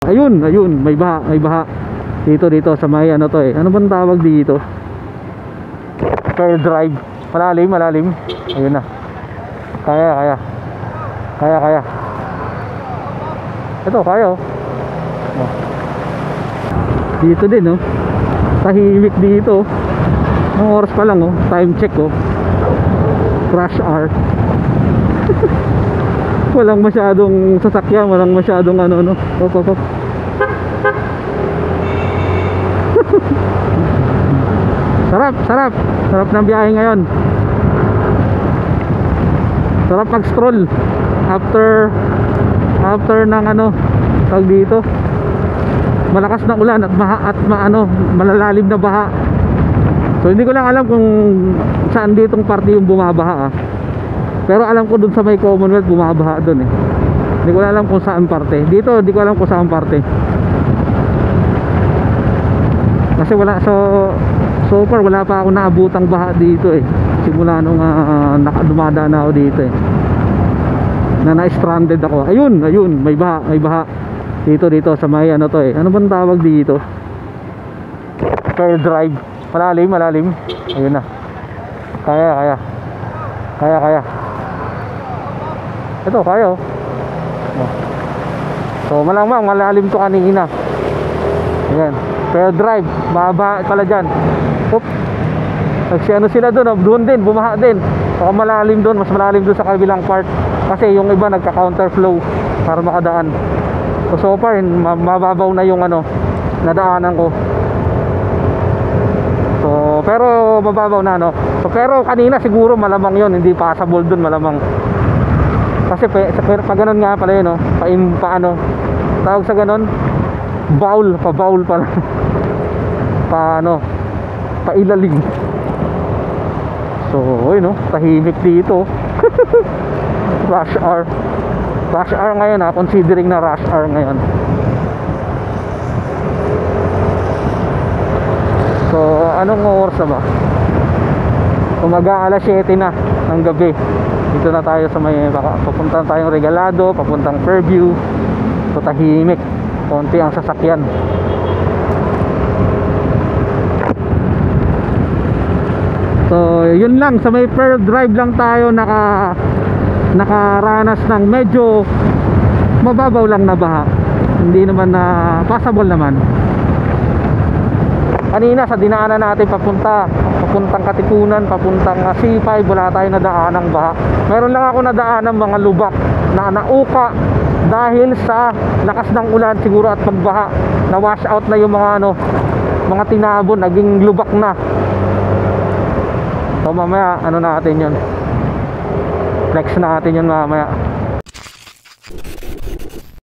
Ayun, ayun, may baha, may baha. Dito sa may ano to eh. Ano bang tawag dito? Fair Drive. Malalim, malalim. Ayun na. Kaya. Ito, kaya oh. Oh. Dito din oh. Tahimik dito. Ang oras pa lang oh. Time check oh. Crash hour. Walang masyadong sasakyan, walang masyadong ano. Op. Sarap ng biyahe ngayon. Sarap mag-stroll after ng ano tawag dito, malakas na ulan at malalalim na baha. So hindi ko lang alam kung saan ditong parte yung bumabaha pero alam ko dun sa may Commonwealth bumabaha dun eh. Hindi ko alam kung saan parte. Dito hindi ko alam kung saan parte kasi wala. So far wala pa ako naabutang baha dito eh, simula nung dumadaan na ako dito eh, na-stranded ako. Ayun, may baha dito sa may ano to eh. Ano bang tawag dito? Fair Drive. Malalim. Ayun na. Kaya. Ito, kaya oh. So malamang malalim to kanina. Ayan, Fair Drive. Mahaba pala dyan. Oop. Ano sila doon, doon din, bumaha din. Baka malalim doon, mas malalim doon sa kabilang part. Kasi yung iba nagka-counterflow para makadaan. So far, mababaw na yung nadaanan ko. So, pero mababaw na So, pero kanina siguro malamang yon, hindi passable doon malamang. Kasi pa ganun nga pala yun, tawag sa ganun, baul pala. Pailalim. So, tahimik dito. Rush hour ngayon considering na rush hour ngayon. So, anong oras na ba? Umaga, alas 7 na ng gabi. Dito na tayo sa may papunta tayong Regalado, papuntang Fairview. So, tahimik, konti ang sasakyan. So yun lang, sa may Fair Drive lang tayo nakaranas ng medyo mababaw lang na baha. Hindi naman na passable naman. Kanina sa dinaanan natin papuntang Katipunan, papuntang C5, wala tayong nadaanang baha. Meron lang ako nadaanang mga lubak na nauka dahil sa lakas ng ulan siguro at pagbaha. Na wash out na yung mga tinabon, naging lubak na. So mamaya natin yun, flex natin yun mamaya.